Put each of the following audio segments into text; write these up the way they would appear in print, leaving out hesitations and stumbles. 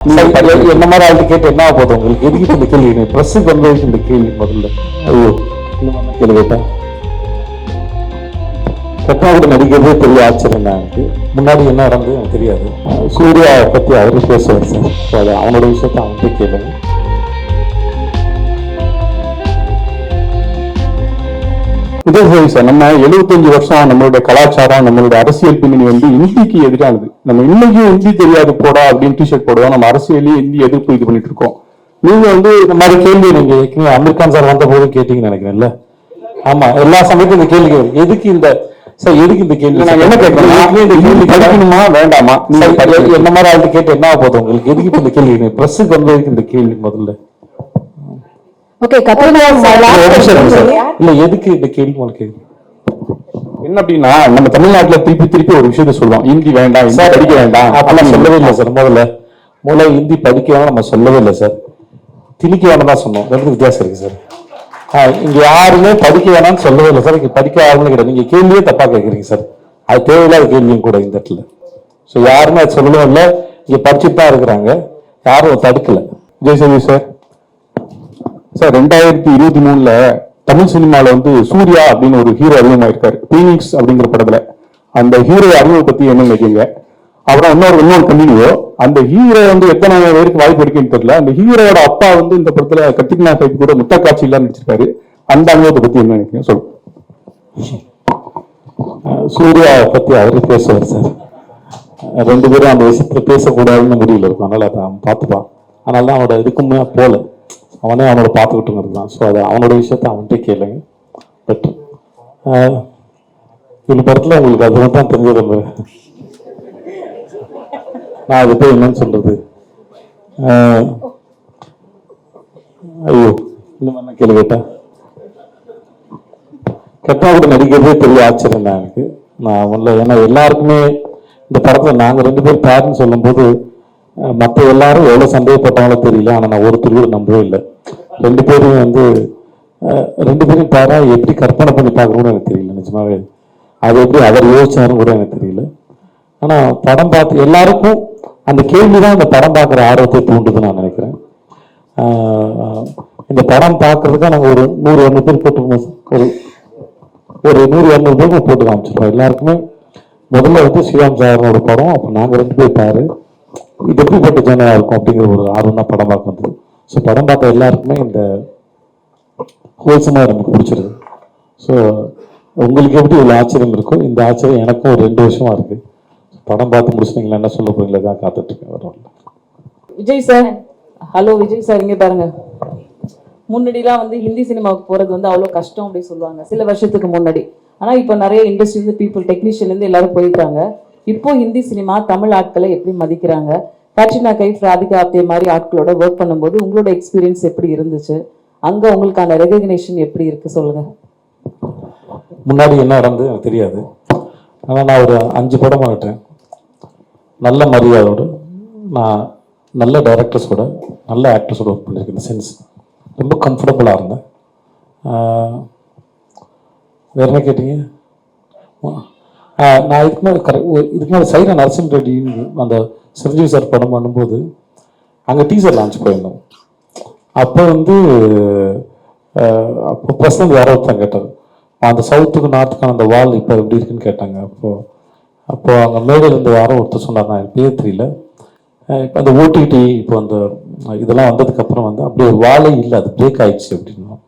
என்ன மாதிரி ஆள்கிட்ட கேட்டு என்ன போதும் உங்களுக்கு? எதுக்கு இந்த கேள்வி? பிரஸுக்கு வந்து இந்த கேள்வி முதல்ல. ஐயோ, இந்த மாதிரி கேள்வி கேட்டா கட்டாவோட நடிக்கிறதே பெரிய ஆச்சரியம் தான் எனக்கு. முன்னாடி என்ன நடந்தது எனக்கு தெரியாது. சூர்யா பத்தி அவரு பேசுவார் சார். அது அவனோட விஷயத்த அவன்கிட்ட கேளுங்க. இதே சரி சார், நம்ம 75 வருஷம் நம்மளுடைய கலாச்சாரம், நம்மளுடைய அரசியல் பின்னணி வந்து இந்திக்கு எதிரானது. நம்ம இன்னைக்கும் இந்தி தெரியாது போடா அப்படின்னு டிஷர்ட் போடுவோம். நம்ம அரசியலையும் இந்தி எதிர்ப்பு இது பண்ணிட்டு இருக்கோம். நீங்க வந்து இந்த மாதிரி கேள்வி நீங்க அமீர்கான் சார் வந்த போது கேட்டீங்கன்னு நினைக்கிறேன்ல? ஆமா, எல்லா சமயத்தும் இந்த கேள்வி எதுக்கு இந்த சார், எதுக்கு இந்த கேள்வி? நான் என்ன கேட்கறேன், இந்த கேள்வி படிக்கணுமா வேண்டாமா? என்ன மாதிரி ஆள்கிட்ட கேட்டு என்ன போதும் உங்களுக்கு? எதுக்கு இந்த கேள்வி? பிரஸுக்கு வந்து இந்த கேள்வி முதல்ல. ஓகே, இல்ல எதுக்கு இந்த கேள்வி உங்களுக்கு? என்ன அப்படின்னா, நம்ம தமிழ்நாட்டுல திருப்பி ஒரு விஷயத்த சொல்லுவோம், இந்தி வேண்டாம், இந்தி படிக்க வேண்டாம் அப்பெல்லாம் சொல்லவே இல்லை சார். முதல்ல இந்தி படிக்க வேணாம் நம்ம சொல்லவே இல்லை சார். திணிக்க வேணாம் தான் சொன்னோம். ரெண்டு வித்தியாசம் இருக்கு சார். இங்க யாருமே படிக்க வேணாம்னு சொல்லவே இல்லை சார். இங்க படிக்க ஆளுமே கிடையாது. நீங்க கேள்வியே தப்பா கேட்குறீங்க சார். அது தேவையில்லாத கேள்வியும் கூட இந்த இடத்துல. ஸோ யாருமே அது சொல்லவும் இல்லை. இங்க படிச்சுட்டு தான் இருக்கிறாங்க, யாரும் தடுக்கல. ஜெய்சவி சார், சார் 2023 தமிழ் சினிமால வந்து சூர்யா அப்படின்னு ஒரு ஹீரோ அறிமுகமாயிருக்காரு, பீனிக்ஸ் அப்படிங்கிற படத்துல. அந்த ஹீரோ அறிமுகம் பத்தி என்ன நினைக்கிறீங்க? அப்புறம் இன்னொரு கண்டினியூ, அந்த ஹீரோ வந்து எத்தனை பேருக்கு வாய்ப்பு இருக்குன்னு தெரியல. அந்த ஹீரோட அப்பா வந்து இந்த படத்துல கத்திரினா கைப் கூட முத்த காட்சி எல்லாம் நடிச்சிருக்காரு. அந்த அனுபவத்தை பத்தி என்ன நினைக்கிறீங்க சொல்லு. சூர்யா பத்தி அவரு பேசுவார் சார். ரெண்டு பேரும் அந்த விஷயத்துல பேசக்கூடாதுன்னு முடியல இருக்கும். அதனால அதை அவன் பார்த்துப்பான். அதனால தான் அவனோட இதுக்குமே போல, அவனே அவனோட பார்த்துக்கிட்டு இருந்தான். ஸோ அதை அவனோட விஷயத்த அவன்கிட்ட கேளுங்க. பட் இந்த படத்துல உங்களுக்கு அது தான் தெரிஞ்சது. நான் அது போய் என்னன்னு சொல்றது? ஐயோ, இந்த மாதிரி கேள்வி கேட்டா கட்டாவோட நடிக்கிறதே பெரிய ஆச்சரியம் தான் எனக்கு. நான் முதல்ல ஏன்னா எல்லாருக்குமே இந்த படத்துல நாங்கள் 2 பேர் பேருன்னு சொல்லும் போது மற்ற எல்லாரும் எவ்வளவு சந்தேகப்பட்டாங்களோ தெரியல. ஆனா நான் ஒருத்தர் கூட நம்பவே இல்லை. 2 பேரும் வந்து 2 பேரும் பேரா எப்படி கற்பனை பண்ணி பார்க்கணும்னு எனக்கு தெரியல. நிஜமாவே அது எப்படி அவர் யோசிச்சாரும் கூட எனக்கு தெரியல. ஆனா படம் பார்த்து எல்லாருக்கும் அந்த கேள்விதான் இந்த படம் பார்க்குற ஆர்வத்தை தூண்டுதுன்னு நான் நினைக்கிறேன். இந்த படம் பார்க்கறதுக்கு நாங்கள் ஒரு 100-200 பேர் போட்டு ஒரு 100-200 பேருக்கு போட்டு காமிச்சிருக்கோம். எல்லாருக்குமே முதல்ல வந்து ஸ்ரீராம் சாரோட படம், அப்போ நாங்கள் 2 பேர் பாரு இது எப்படிப்பட்ட ஜனதா இருக்கும் அப்படிங்கிற ஒரு ஆர்வம் தான் படம் பார்க்க வந்தது. ஸோ படம் பார்த்த எல்லாருக்குமே இந்த ஹோல்சமாக நமக்கு பிடிச்சிருக்கு. ஸோ உங்களுக்கு எப்படி இவ்வளோ ஆச்சரியம் இருக்கோ, இந்த ஆச்சரியம் எனக்கும் ஒரு 2 வருஷமா இருக்கு. படம் பார்த்து முடிச்சுட்டீங்களா, என்ன சொல்ல போறீங்களா தான் காத்துட்டு இருக்கேன். வரோம். Vijay sir, hello Vijay sir, இங்க பாருங்க. முன்னாடிலாம் வந்து ஹிந்தி சினிமாவுக்கு போறது வந்து அவ்வளோ கஷ்டம் அப்படி சொல்லுவாங்க சில வருஷத்துக்கு முன்னாடி. ஆனா இப்போ நிறைய இண்டஸ்ட்ரியில பீப்புள், டெக்னீஷியன்ல இருந்து எல்லாரும் போயிருக்காங்க. இப்போ ஹிந்தி சினிமா தமிழ் ஆட்களை எப்படி மதிக்கிறாங்க? கட்ரினா கைஃப், ராதிகா ஆப்தே மாதிரி ஆட்களோட ஒர்க் பண்ணும்போது உங்களோட எக்ஸ்பீரியன்ஸ் எப்படி இருந்துச்சு? அங்க உங்களுக்கான ரெகக்னேஷன் எப்படி இருக்கு சொல்லுங்க. முன்னாடி என்ன நடந்தது எனக்கு தெரியாது. ஆனால் நான் ஒரு 5 படம் பண்ணிட்டேன். நல்ல மரியாதையோடு நான் நல்ல டைரக்டர்ஸோட நல்ல ஆக்டர்ஸோட ஒர்க் பண்ணியிருக்கேன். இந்த சென்ஸ் ரொம்ப கம்ஃபர்டபுளாக இருந்தேன். வேற என்ன கேட்டீங்க? நான் இதுக்கு மேலே சைரா நரசிம்ம ரெட்டின்னு அந்த சிரஞ்சீவி சார் படம் பண்ணும்போது அங்கே டீசர் லான்ச் போயிருந்தோம். அப்போ வந்து அப்போ பிரசிடண்ட் யாரோ ஒருத்தன் கேட்டார், அந்த சவுத்துக்கு நார்த்துக்கான அந்த வால் இப்போ எப்படி இருக்குன்னு கேட்டாங்க. அப்போ அங்கே மேடையில் இருந்து யாரோ ஒருத்தர் சொன்னார், நான் பேர் தெரியல. இப்போ அந்த ஓடிடி இப்போ அந்த இதெல்லாம் வந்ததுக்கப்புறம் வந்து அப்படி ஒரு வாலே இல்லை, அது பிரேக் ஆயிடுச்சு அப்படின்னா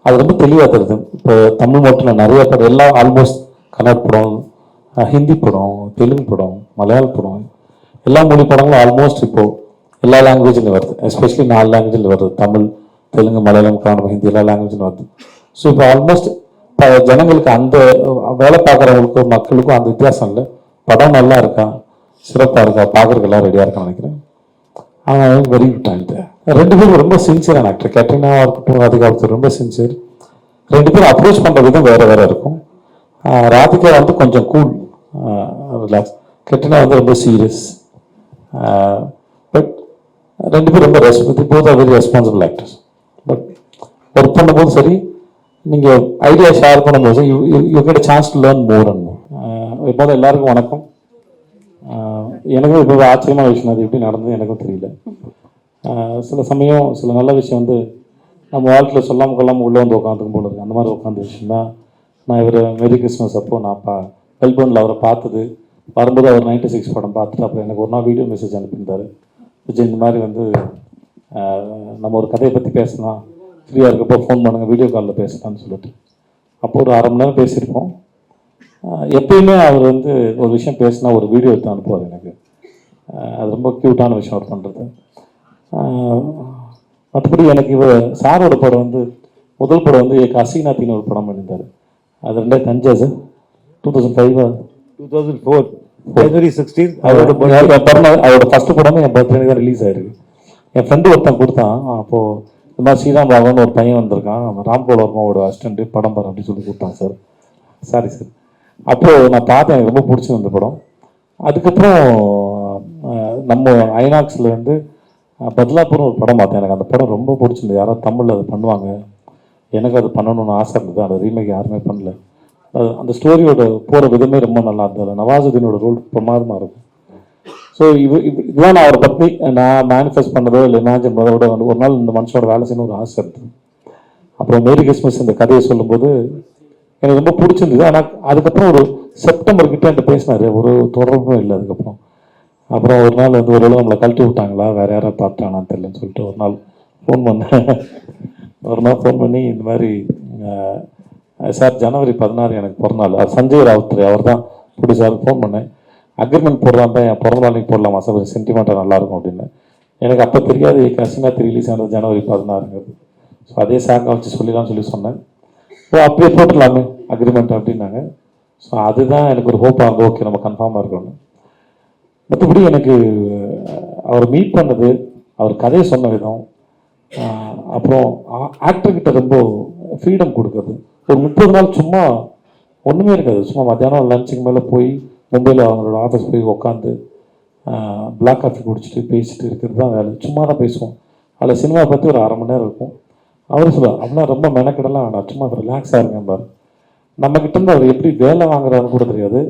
அது ரொம்ப தெளிவாக தருது. இப்போ தமிழ் மட்டும் இல்லை, நிறைய படம் எல்லாம் ஆல்மோஸ்ட் கன்னட படம், ஹிந்தி படம், தெலுங்கு படம், மலையாள படம், எல்லா மொழி படங்களும் ஆல்மோஸ்ட் இப்போ எல்லா லாங்குவேஜில் வருது. எஸ்பெஷலி 4 லாங்குவேஜில் வருது. தமிழ், தெலுங்கு, மலையாளம், கன்னடம், ஹிந்தி எல்லா லாங்குவேஜில் வருது. ஸோ இப்போ ஆல்மோஸ்ட் ஜனங்களுக்கு அந்த வேலை பார்க்குறவங்களுக்கும் மக்களுக்கும் அந்த வித்தியாசம் இல்லை. படம் நல்லா இருக்கா, சிறப்பாக இருக்கா, பார்க்குறதுக்கு எல்லாம் ரெடியாக இருக்கான்னு நினைக்கிறேன். ஆனால் வெரி குட் ஆகிட்டு 2 பேரும் ரொம்ப சின்சியரான ஆக்டர். கேட்ரினாவாக இருக்கட்டும், ராதிகா ரொம்ப சின்சியர். 2 பேரும் அப்ரோச் பண்ணுற விதம் வேறு வேறு இருக்கும். ராதிகா வந்து கொஞ்சம் கூல், ரிலாக்ஸ். கேட்ரினா வந்து ரொம்ப சீரியஸ். பட் 2 பேரும் ரொம்ப both are very responsible actors. But work பண்ணும்போது சரி, நீங்கள் ஐடியா ஷேர் பண்ணும்போது you get a chance to learn more and more. இப்போது எல்லாருக்கும் வணக்கம். எனக்கும் இப்போ ஆச்சரியமான விஷயம் அது எப்படி நடந்தது எனக்கும் தெரியல. சில சமயம் சில நல்ல விஷயம் வந்து நம்ம வாழ்க்கையில் சொல்லாமல் கொள்ளாமல் உள்ளே வந்து உட்காந்துக்கும் போல இருக்கு. அந்த மாதிரி உட்காந்த விஷயம் தான். நான் இவர் மேரி கிறிஸ்மஸ் அப்போ நான் மெல்போர்னில் அவரை பார்த்தது, வரும்போது அவர் 96 படம் பார்த்துட்டு அப்புறம் எனக்கு ஒரு நாள் வீடியோ மெசேஜ் அனுப்பியிருந்தார். விஜய் இந்த மாதிரி வந்து நம்ம ஒரு கதையை பற்றி பேசலாம், ஃப்ரீயாக இருக்கப்போ ஃபோன் பண்ணுங்கள், வீடியோ காலில் பேசலாம்னு சொல்லிட்டு. அப்போ ஒரு 1/2 மணி நேரம் பேசியிருப்போம். எப்பயுமே அவர் வந்து ஒரு விஷயம் பேசினா ஒரு வீடியோ எடுத்து அனுப்புவார் எனக்கு. அது ரொம்ப க்யூட்டான விஷயம் அவர் பண்ணுறது. மற்றபடி எனக்கு இவர் சாரோட படம் வந்து முதல் படம் வந்து ஹசீனாத்தின்னு ஒரு படம் பண்ணியிருந்தார். அது 2005 சார், 2005 2004 January 16th அவரோட ஃபர்ஸ்ட் படமே என் பர்த்டே தான் ரிலீஸ் ஆயிருக்கு. என் ஃப்ரெண்டு ஒருத்தன் கொடுத்தான். அப்போது இந்த மாதிரி ஸ்ரீராம் ராகவன் ஒரு பையன் வந்திருக்கான், ராம்கோல் வர்மாவோட அசிஸ்டண்ட்டு, படம் பாரு அப்படின்னு சொல்லி கொடுத்தான் சார். Sorry sir. அப்போது நான் பார்த்தேன், எனக்கு ரொம்ப பிடிச்சி வந்த படம். அதுக்கப்புறம் நம்ம ஐநாக்ஸில் வந்து பத்லாப்பூர்னு ஒரு படம் பார்த்தேன். எனக்கு அந்த படம் ரொம்ப பிடிச்சிருந்தது. யாராவது தமிழில் அதை பண்ணுவாங்க, எனக்கு அது பண்ணணும்னு ஆசை இருந்தது. அந்த ரீமேக் யாருமே பண்ணல. அந்த ஸ்டோரியோட போகிற விதமே ரொம்ப நல்லா இருந்தது. நவாசுதீனோட ரோல் பிரமாதமாக இருக்கும். ஸோ இதுதான் நான் அவரை பற்றி நான் மேனிஃபெஸ்ட் பண்ணதோ இல்லை இமேஜின் பண்ணதோட வந்து ஒரு நாள் இந்த மனுஷனோட வேலை செய்யணும் ஒரு ஆசை இருந்தது. அப்புறம் மேரி கிறிஸ்மஸ் இந்த கதையை சொல்லும்போது எனக்கு ரொம்ப பிடிச்சிருந்தது. ஆனால் அதுக்கப்புறம் ஒரு செப்டம்பர் கிட்ட என்கிட்ட பேசினார், ஒரு தொடர்பும் இல்லை அதுக்கப்புறம். அப்புறம் ஒரு நாள் வந்து ஒரு நம்மளை கழட்டி விட்டாங்களா, வேறு யாராவது பார்த்தாங்களான்னு தெரியலன்னு சொல்லிட்டு ஒரு நாள் ஃபோன் பண்ணேன். ஒரு நாள் ஃபோன் பண்ணி இந்த மாதிரி சார் ஜனவரி 16 எனக்கு பிறந்தநாள், அது சஞ்சய் ராவுத்ரே அவர் தான் இப்படி சார் ஃபோன் பண்ணேன். அக்ரிமெண்ட் போடலாம் தான், என் பிறந்த நாளைக்கு போடலாமா சார், ஒரு சென்டிமெண்ட்டாக நல்லாயிருக்கும் அப்படின்னு. எனக்கு அப்போ தெரியாது ஹசீனாத்தி ரிலீஸ் ஆனது ஜனவரி 16ங்கிறது. ஸோ அதே சாங்கை வச்சு சொல்லலாம் சொல்லி சொன்னேன். ஸோ அப்படியே போட்டுடலாமே அக்ரிமெண்ட் அப்படின்னாங்க. ஸோ அதுதான் எனக்கு ஒரு ஹோப்பாக இருந்தது, ஓகே நம்ம கன்ஃபார்மாக இருக்கணும். மற்றபடி எனக்கு அவர் மீட் பண்ணது, அவர் கதையை சொன்ன விதம், அப்புறம் ஆக்டர்கிட்ட ரொம்ப ஃப்ரீடம் கொடுக்குறது. ஒரு 30 நாள் சும்மா ஒன்றுமே இருக்காது, சும்மா மத்தியானம் லஞ்சுக்கு மேலே போய் மும்பையில் அவங்களோட ஆஃபீஸ் போய் உட்காந்து பிளாக் காஃபி குடிச்சிட்டு பேசிட்டு இருக்கிறது தான் வேலை. சும்மா தான் பேசுவோம். அதில் சினிமா பற்றி ஒரு 1/2 மணி நேரம் இருக்கும். அவர் சொல்லுவார், அப்படின்னா ரொம்ப மெனக்கிடலாம் வேணாம், சும்மா ரிலாக்ஸாக இருக்கேன் பாரு. நம்மக்கிட்ட இருந்து அவர் எப்படி வேலை வாங்குறாருன்னு கூட தெரியாது.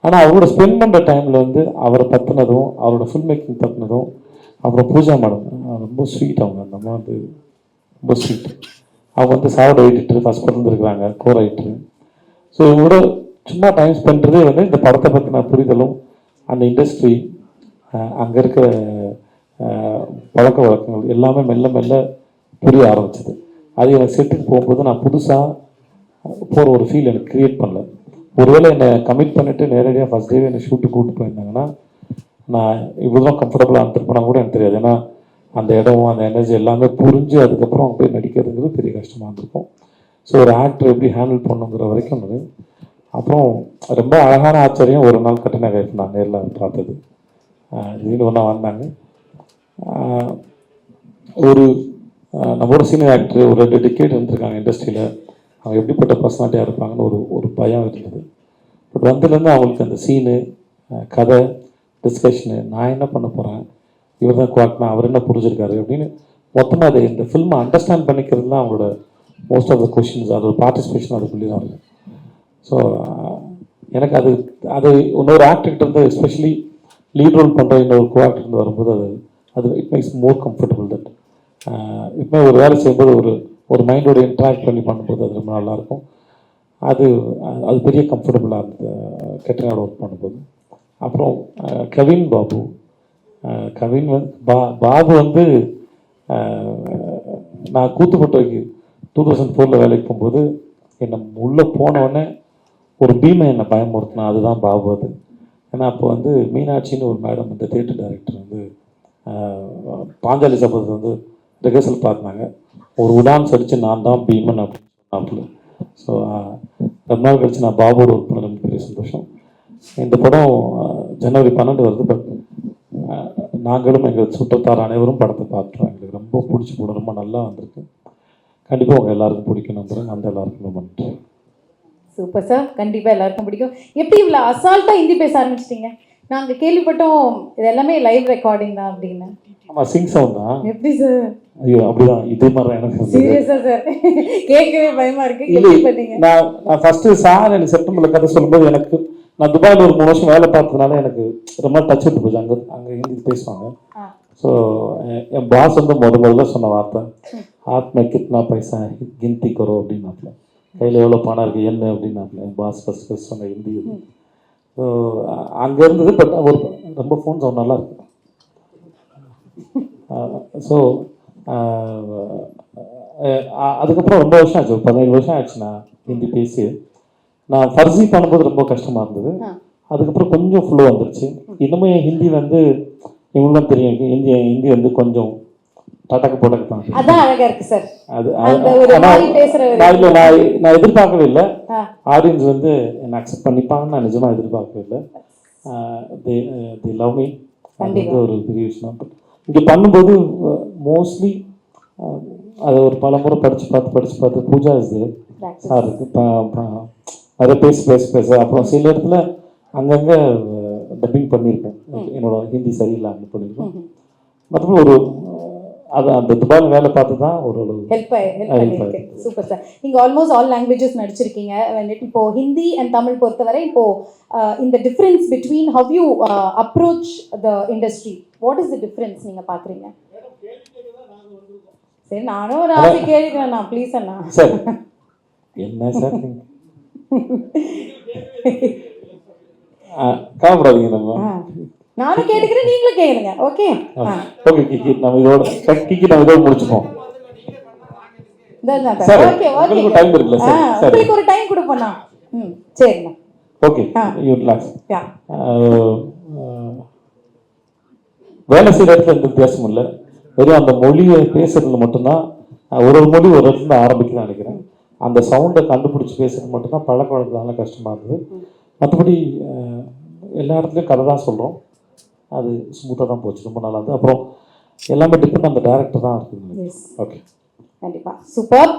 ஆனால் அவரோட ஸ்பெண்ட் பண்ணுற டைமில் வந்து அவரை பற்றினதும் அவரோட ஃபில்ம் மேக்கிங் பற்றினதும், அப்புறம் பூஜா மேடம் ரொம்ப ஸ்வீட். அவங்க அந்த அம்மா வந்து ரொம்ப ஸ்வீட். அவங்க வந்து சாவோட எடிட்டர், ஃபஸ்ட் படம் இருக்கிறாங்க, கோ ரைட்டரு. ஸோ இவங்களோட சும்மா டைம் ஸ்பெண்ட்றதே வந்து இந்த படத்தை பற்றின புரிதலும் அந்த இண்டஸ்ட்ரி அங்கே இருக்கிற பழக்க வழக்கங்கள் எல்லாமே மெல்ல மெல்ல புரிய ஆரம்பிச்சது. அது எனக்கு செட்டுக்கு போகும்போது நான் புதுசாக போகிற ஒரு ஃபீல் எனக்கு க்ரியேட் பண்ணல. ஒருவேளை என்னை கமிட் பண்ணிவிட்டு நேரடியாக ஃபஸ்ட் டேவே என்னை ஷூட்டுக்கு கூப்பிட்டு போயிருந்தாங்கன்னா நான் இவ்வளோ கம்ஃபர்டபுளாக அனுப்பிருப்பேனா கூட எனக்கு தெரியாது. ஏன்னா அந்த இடம் அந்த எனர்ஜி எல்லாமே புரிஞ்சு அதுக்கப்புறம் அவங்க போய் நடிக்கிறதுங்கிறது பெரிய கஷ்டமாக இருந்திருக்கும். ஸோ ஒரு ஆக்டர் எப்படி ஹேண்டில் பண்ணுங்கிற வரைக்கும் அது. அப்புறம் ரொம்ப அழகான ஆச்சரியம், ஒரு நாள் கட்டின கைஃப் நான் நேரில் பார்த்தது. திடீர்னு ஒன்றா வந்தாங்க. ஒரு நம்மளோட சீனியர் ஆக்டர் ஒரு 2 டிக்கெட் இருந்திருக்காங்க இண்டஸ்ட்ரியில், அவங்க எப்படிப்பட்ட பர்சனாலிட்டியாக இருப்பாங்கன்னு ஒரு பயம் இருந்தது. பட் வந்ததுலேருந்து அவங்களுக்கு அந்த சீனு, கதை, டிஸ்கஷனு, நான் என்ன பண்ண போகிறேன், இவர் தான் குவாக்னா, அவர் என்ன புரிஞ்சிருக்காரு அப்படின்னு மொத்தமாக அதை இந்த ஃபில்மை அண்டர்ஸ்டாண்ட் பண்ணிக்கிறது தான் அவங்களோட மோஸ்ட் ஆஃப் த கொஷின்ஸ், அதோட பார்ட்டிசிபேஷன் அதுக்குள்ளே தான் இருக்கும். ஸோ எனக்கு அது இன்னொரு ஆக்டர்கிட்ட இருந்து, எஸ்பெஷலி லீட் ரோல் பண்ணுற இன்னொரு கோ ஆக்டர் வரும்போது அது it makes more comfortable. That இப்போ ஒரு வேலை செய்யும்போது ஒரு மைண்டோட இன்ட்ராக்ட் பண்ணி பண்ணும்போது அது ரொம்ப நல்லாயிருக்கும். அது பெரிய கம்ஃபர்டபுளாக இருந்தது கெட்டனோட ஒர்க் பண்ணும்போது. அப்புறம் கவின் பாபு பாபு வந்து நான் கூத்துப்பட்டோக்கு 2004 வேலைக்கு போகும்போது என்னை உள்ளே போனவுடனே ஒரு பீமை என்னை பயமுறுத்தினா, அதுதான் பாபு. அது ஏன்னா அப்போ வந்து மீனாட்சின்னு ஒரு மேடம் வந்து தியேட்டர் டைரக்டர் வந்து பாஞ்சாலி சபதத்தை வந்து ரிஹர்சல் பார்த்தாங்க. ஒரு உடான்ஸ் அடித்து நான் தான் பீமன் அப்படின்னு சொன்னாப்புல. ஸோ ரொம்ப நாள் கழிச்சு நான் பாபுவோட ஒர்க் பண்ண ரொம்ப பெரிய சந்தோஷம். இந்த படம் ஜனவரி 12 வருது. பட் நாங்களும் எங்கள் சுற்றத்தார் அனைவரும் படத்தை பார்த்துட்டோம். எங்களுக்கு ரொம்ப பிடிச்சி படம், ரொம்ப நல்லா வந்திருக்கு. கண்டிப்பாக உங்கள் எல்லாருக்கும் பிடிக்கும் நம்புறேன். அந்த எல்லாருக்கும் ரொம்ப நன்றி. சூப்பர் சார், கண்டிப்பாக எல்லாருக்கும் பிடிக்கும். எப்படி இவ்வளோ அசால்ட்டாக ஹிந்தி பேச ஆரம்பிச்சிட்டிங்க? நாங்கள் கேள்விப்பட்டோம் இது எல்லாமே லைவ் ரெக்கார்டிங் தான் அப்படின்னு. ஆமாம், சிங் சவுண்ட் தான். எப்படி சார்? ஐயோ அப்படிதான், இதே மாதிரி தான் எனக்கு. சீரியஸா சார்? கேட்கவே பயமா இருக்கு. இல்லை, நான் ஃபர்ஸ்ட் சார் எனக்கு செப்டம்பரில் கதை சொல்லும்போது எனக்கு நான் துபாயில் ஒரு 3 வருஷம் வேலை பார்த்ததுனால எனக்கு ரொம்ப டச் விட்டு போச்சு. அங்கே ஹிந்தி பேசுவாங்க. ஸோ என் பாஸ் வந்து முதல்ல சொன்ன வார்த்தை, ஹாத் மே கிட்னா பைசா கிந்தி கரோ அப்படின்னாப்புல, கையில் எவ்வளோ பணம் இருக்குது என்ன அப்படின்னாப்புல. என் பாஸ் ஃபர்ஸ்ட் சொன்ன ஹிந்தி இது. ஸோ அங்கே இருந்தது. பட் ஒரு ரொம்ப ஃபோன் சவுண்ட் நல்லா இருக்கு. ஸோ அதுக்கப்புறம் ரொம்ப வருஷம் ஆச்சு, 17 வருஷம் ஆச்சு நான் ஹிந்தி பேசி. நான் ஃபர்ஸி பண்ணும்போது ரொம்ப கஷ்டமாக இருந்தது. அதுக்கப்புறம் கொஞ்சம் ஃப்ளோ வந்துருச்சு. இன்னுமே என் ஹிந்தி வந்து இவங்களும் தெரியும், ஹிந்தி வந்து கொஞ்சம் டட்டக்கு போட்டக்கு தான். அதான் அழகா இருக்கு சார். அது அந்த ஒரு மாதிரி பேசுற ஒரு நான் எதிர்பார்க்கவே இல்லை. ஆடியன்ஸ் வந்து என்னை அக்செப்ட் பண்ணிப்பாங்கன்னு நான் நிஜமாக எதிர்பார்க்கவே இல்லை. தி லவ் மீ. அது வந்து ஒரு பெரிய விஷயம். இங்கே பண்ணும்போது மோஸ்ட்லி அதை ஒரு பல முறை படித்து பார்த்து பூஜா இது சார் இருக்கு நிறைய பேச அப்புறம் சில இடத்துல அங்கங்கே டப்பிங் பண்ணியிருக்கேன். என்னோட ஹிந்தி சரியில்லாமல் பண்ணியிருக்கேன். மற்றபடி ஒரு அது அந்த துபாயில் வேலை பார்த்து தான் ஒரு ஹெல்ப் ஆயிருக்கு. Super sir. நீங்க ஆல்மோஸ்ட் ஆல் லாங்குவேஜஸ் நடிச்சிருக்கீங்க. இப்போ ஹிந்தி அண்ட் தமிழ் பொறுத்தவரை இப்போ இந்த difference between how you approach the industry, what is the difference நீங்க பாக்குறீங்க? சரி, நானும் ஒரு ஆசை கேட்கிறேன் நான், ப்ளீஸ் அண்ணா. சார் என்ன சார் காவப்படாதீங்க. நம்ம நானும் கேட்டுக்கிறேன், நீங்களும் கேளுங்க. ஓகே ஓகே கிக்கி, நம்ம இதோட முடிச்சுப்போம். சார் ஓகே உங்களுக்கு டைம் இருக்குல்ல சார்? உங்களுக்கு ஒரு டைம் கொடுப்போண்ணா. சரிண்ணா. Okay you relax. வேலை செய்கிற இடத்துல எந்த வித்தியாசமும் இல்லை. வெறும் அந்த மொழியை பேசுறதுல மட்டும்தான் ஒரு மொழி ஒரு இடத்துல ஆரம்பிக்கணும்னு நினைக்கிறேன். அந்த சவுண்டை கண்டுபிடிச்சி பேசுறது மட்டும்தான் பழக்க வழக்கத்தால கஷ்டமாக இருந்தது. மற்றபடி எல்லா இடத்துலையும் கதை தான் சொல்கிறோம். அது ஸ்மூத்தாக தான் போச்சு, ரொம்ப நல்லா இருந்தது. அப்புறம் எல்லாமே டிபெண்ட் அந்த டைரக்டர் தான் இருக்குது. எஸ், ஓகே, கண்டிப்பாக சூப்பர்.